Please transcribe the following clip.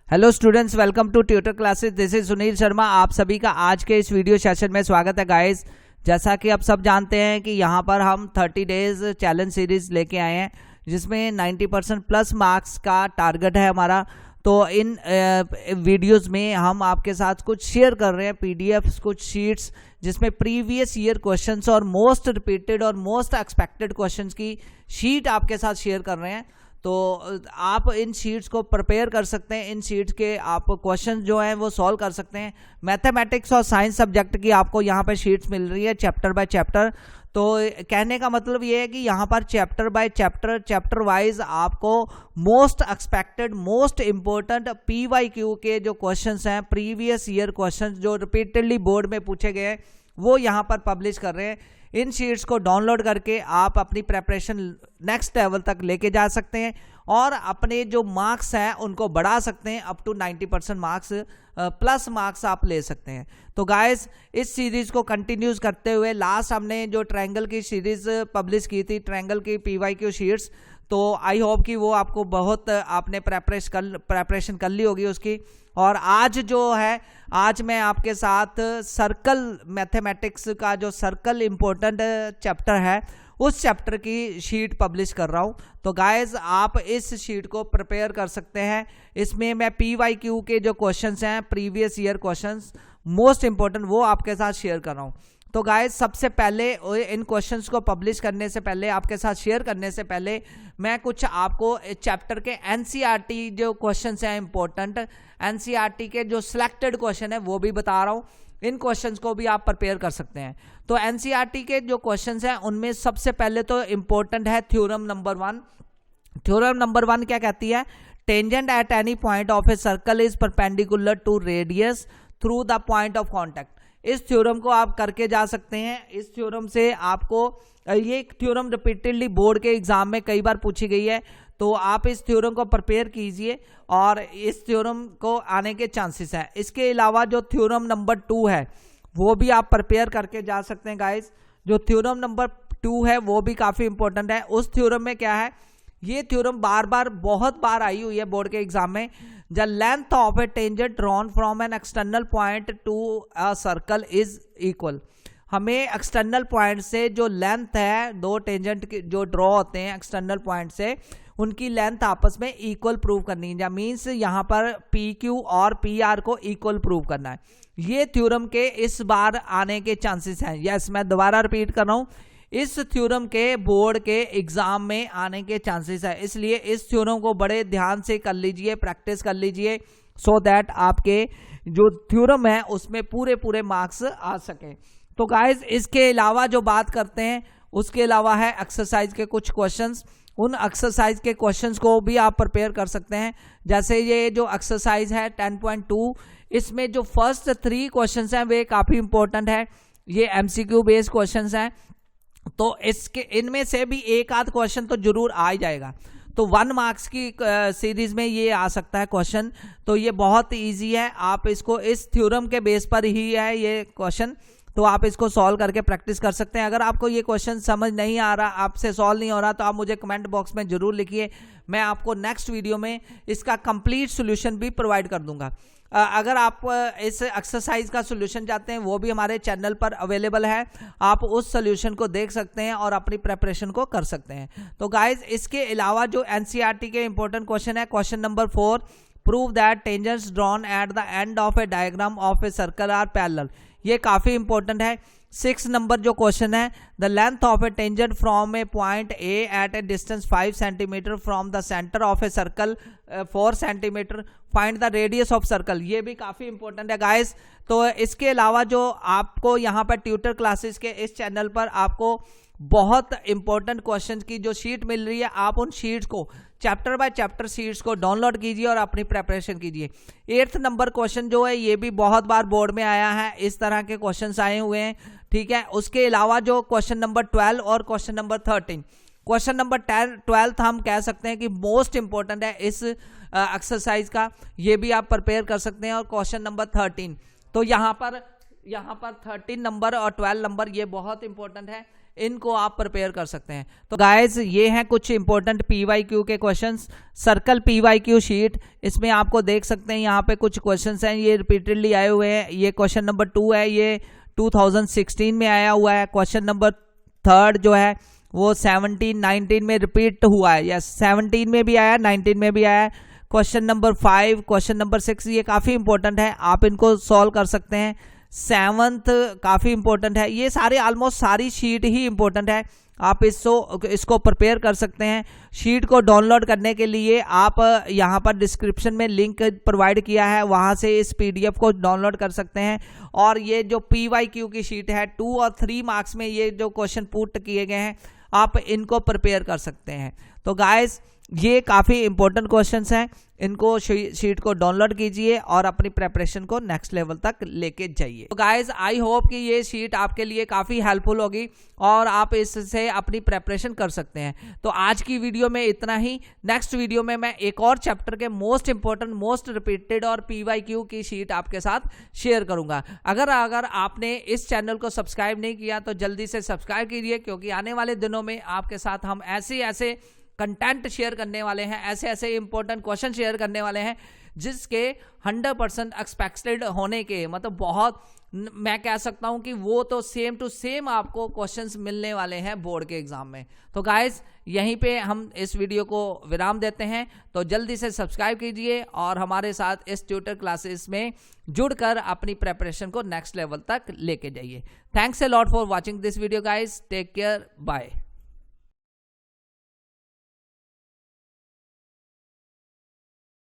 Hello students, welcome to tutor classes. This is Sunil Sharma. आप सभी का आज के इस वीडियो सेशन में स्वागत है गाइस। जैसा कि आप सब जानते हैं कि यहाँ पर हम 30 डेज चैलेंज सीरीज लेके आए हैं, जिसमें 90% प्लस मार्क्स का टारगेट है हमारा। तो इन वीडियोस में हम आपके साथ कुछ शेयर कर रहे हैं पीडीएफ्स, कुछ शीट्स, जिसमें प्रीवियस ईयर क्वेश्चंस और मोस्ट रिपीटेड और मोस्ट एक्सपेक्टेड क्वेश्चंस की शीट आपके साथ शेयर कर रहे हैं। तो आप इन शीट्स को प्रिपेयर कर सकते हैं। इन शीट्स के आप क्वेश्चन जो हैं वो सॉल्व कर सकते हैं। मैथमेटिक्स और साइंस सब्जेक्ट की आपको यहाँ पर शीट्स मिल रही है चैप्टर बाय चैप्टर। तो कहने का मतलब ये है कि यहाँ पर चैप्टर बाय चैप्टर वाइज आपको most expected, most important PYQ के जो क्वेश्चंस हैं, प्रीवियस ईयर क्वेश्चंस जो रिपीटेडली बोर्ड में पूछे गए हैं, वो यहाँ पर पब्लिश कर रहे हैं। इन शीट्स को डाउनलोड करके आप अपनी प्रेपरेशन नेक्स्ट लेवल तक लेके जा सकते हैं और अपने जो मार्क्स हैं उनको बढ़ा सकते हैं। Up to 90% marks plus marks आप ले सकते हैं। तो गाइस, इस सीरीज को कंटिन्यूज करते हुए लास्ट हमने जो ट्रायंगल की सीरीज पब्लिश की थी, ट्रायंगल की PYQ शीट्स, तो आई होप कि वो आपको बहुत आपने प्रेपरेशन कर ली होगी उसकी। और आज जो है, आज मैं आपके साथ सर्कल मैथमेटिक्स का जो सर्कल इंपॉर्टेंट चैप्टर है, उस चैप्टर की शीट पब्लिश कर रहा हूं। तो गाइस, आप इस शीट को प्रिपेयर कर सकते हैं। इसमें मैं PYQ के जो क्वेश्चंस हैं, previous year questions most important, वो आपके साथ शेयर कर रहा हूं। तो गाइस, सबसे पहले इन क्वेश्चंस को पब्लिश करने से पहले, आपके साथ शेयर करने से पहले, मैं कुछ आपको चैप्टर के NCERT जो क्वेश्चंस हैं इंपॉर्टेंट, NCERT के जो सिलेक्टेड क्वेश्चन है वो भी बता रहा हूं। इन क्वेश्चंस को भी आप प्रिपेयर कर सकते हैं। तो NCERT के जो क्वेश्चंस हैं उनमें सबसे पहले तो इंपॉर्टेंट है थ्योरम नंबर 1। थ्योरम नंबर 1 क्या कहती है? Tangent at any point of a circle is perpendicular to radius through the point of contact. इस थ्योरम को आप करके जा सकते हैं। इस थ्योरम से आपको, ये थ्योरम रिपीटेडली बोर्ड के एग्जाम में कई बार पूछी गई है, तो आप इस थ्योरम को प्रिपेयर कीजिए और इस थ्योरम को आने के चांसेस हैं। इसके अलावा जो थ्योरम नंबर 2 है वो भी आप प्रिपेयर करके जा सकते हैं गाइस। जो थ्योरम नंबर 2 है वो भी काफी इंपॉर्टेंट है। उस थ्योरम में क्या है, ये थ्योरम बहुत बार आई हुई है बोर्ड के एग्जाम में। The length of a tangent drawn from an external point to a circle is equal. हमें एक्सटर्नल पॉइंट से जो लेंथ है, दो टेंजेंट जो ड्रॉ होते हैं एक्सटर्नल पॉइंट से, उनकी लेंथ आपस में इक्वल प्रूव करनी है। मीन्स यहाँ पर PQ और PR को इक्वल प्रूव करना है। ये थ्योरम के इस बार आने के चांसेस हैं। यस, मैं दोबारा रिपीट कर रहा हूँ, इस थ्योरम के बोर्ड के एग्जाम में आने के चांसेस है। इसलिए इस थ्योरम को बड़े ध्यान से कर लीजिए, प्रैक्टिस कर लीजिए, सो दैट आपके जो थ्योरम है उसमें पूरे मार्क्स आ सके। तो गाइज, इसके अलावा जो बात करते हैं, उसके अलावा है एक्सरसाइज के कुछ क्वेश्चंस। उन एक्सरसाइज के क्वेश्चंस को भी आप प्रिपेयर कर सकते हैं। जैसे ये जो एक्सरसाइज है 10.2, इसमें जो फर्स्ट 3 क्वेश्चंस हैं वे काफी इंपॉर्टेंट है। ये MCQ बेस्ड क्वेश्चंस हैं, तो इसके इनमें से भी एक आध क्वेश्चन तो जरूर आ ही जाएगा। तो 1 मार्क्स की सीरीज में ये आ सकता है क्वेश्चन। तो ये बहुत इजी है, आप इसको इस थ्योरम के बेस पर ही है ये क्वेश्चन, तो आप इसको सॉल्व करके प्रैक्टिस कर सकते हैं। अगर आपको ये क्वेश्चन समझ नहीं आ रहा, आपसे सॉल्व नहीं हो रहा, तो आप मुझे कमेंट बॉक्स में जरूर लिखिए। मैं आपको नेक्स्ट वीडियो में इसका कंप्लीट सोल्यूशन भी प्रोवाइड कर दूंगा। अगर आप इस एक्सरसाइज का सोल्यूशन चाहते हैं, वो भी हमारे चैनल पर अवेलेबल है। आप उस सोल्यूशन को देख सकते हैं और अपनी प्रेपरेशन को कर सकते हैं। तो गाइज, इसके अलावा जो NCERT के इंपॉर्टेंट क्वेश्चन है, question number 4, prove that tangents drawn at the end of a diagram of a circle are parallel. ये काफी इंपॉर्टेंट है। 6 नंबर जो क्वेश्चन है, the length of a tangent from a point A at a distance 5 centimetre from the centre of a circle 4 centimetre, find the radius of circle. ये भी काफी important है guys. तो इसके अलावा जो आपको यहाँ पर ट्यूटर क्लासेस के इस चैनल पर आपको बहुत इंपॉर्टेंट क्वेश्चन की जो शीट मिल रही है, आप उन शीट्स को, चैप्टर बाय चैप्टर शीट्स को डाउनलोड कीजिए और अपनी प्रेपरेशन कीजिए। 8th नंबर क्वेश्चन जो है, ये भी बहुत बार बोर्ड में आया है, इस तरह के क्वेश्चंस आए हुए हैं, ठीक है। उसके अलावा जो क्वेश्चन नंबर 12 और क्वेश्चन नंबर 13, क्वेश्चन नंबर 12 हम कह सकते हैं कि मोस्ट इंपॉर्टेंट है इस एक्सरसाइज का, ये भी आप प्रिपेयर कर सकते हैं। और क्वेश्चन नंबर 13, तो यहाँ पर 13 नंबर और 12 नंबर ये बहुत इंपॉर्टेंट है। इनको आप प्रिपेयर कर सकते हैं। तो गाइज ये हैं कुछ इंपॉर्टेंट PYQ के क्वेश्चंस। सर्कल PYQ शीट, इसमें आपको देख सकते हैं यहाँ पे कुछ क्वेश्चंस हैं, ये रिपीटेडली आए हुए हैं। ये क्वेश्चन नंबर 2 है, ये 2016 में आया हुआ है। क्वेश्चन नंबर 3 जो है वो 17-19 में रिपीट हुआ है, यस 17 में भी आया, 19 में भी आया है। क्वेश्चन नंबर 5, क्वेश्चन नंबर 6 ये काफ़ी इंपॉर्टेंट है, आप इनको सॉल्व कर सकते हैं। 7th काफ़ी इंपॉर्टेंट है। ये सारे ऑलमोस्ट सारी शीट ही इंपॉर्टेंट है, आप इसको प्रिपेयर कर सकते हैं। शीट को डाउनलोड करने के लिए आप यहाँ पर डिस्क्रिप्शन में लिंक प्रोवाइड किया है, वहाँ से इस PDF को डाउनलोड कर सकते हैं। और ये जो PYQ की शीट है 2 और 3 मार्क्स में ये जो क्वेश्चन पुट किए गए हैं, आप इनको प्रिपेयर कर सकते हैं। तो गाइस ये काफ़ी इंपॉर्टेंट क्वेश्चंस हैं, इनको शीट को डाउनलोड कीजिए और अपनी प्रेपरेशन को नेक्स्ट लेवल तक लेके जाइए। तो गाइस आई होप कि ये शीट आपके लिए काफ़ी हेल्पफुल होगी और आप इससे अपनी प्रेपरेशन कर सकते हैं। तो आज की वीडियो में इतना ही। नेक्स्ट वीडियो में मैं एक और चैप्टर के मोस्ट इंपॉर्टेंट, मोस्ट रिपीटेड और PYQ की शीट आपके साथ शेयर करूंगा। अगर आपने इस चैनल को सब्सक्राइब नहीं किया तो जल्दी से सब्सक्राइब कीजिए, क्योंकि आने वाले दिनों में आपके साथ हम ऐसे कंटेंट शेयर करने वाले हैं, ऐसे इंपॉर्टेंट क्वेश्चन शेयर करने वाले हैं जिसके 100% एक्सपेक्टेड होने के, मतलब बहुत, मैं कह सकता हूं कि वो तो सेम टू सेम आपको क्वेश्चंस मिलने वाले हैं बोर्ड के एग्जाम में। तो गाइस यहीं पे हम इस वीडियो को विराम देते हैं। तो जल्दी से सब्सक्राइब कीजिए और हमारे साथ इस ट्यूटर क्लासेस में जुड़कर अपनी प्रेपरेशन को नेक्स्ट लेवल तक लेके जाइए। Thanks a lot for watching this video guys, take care, bye.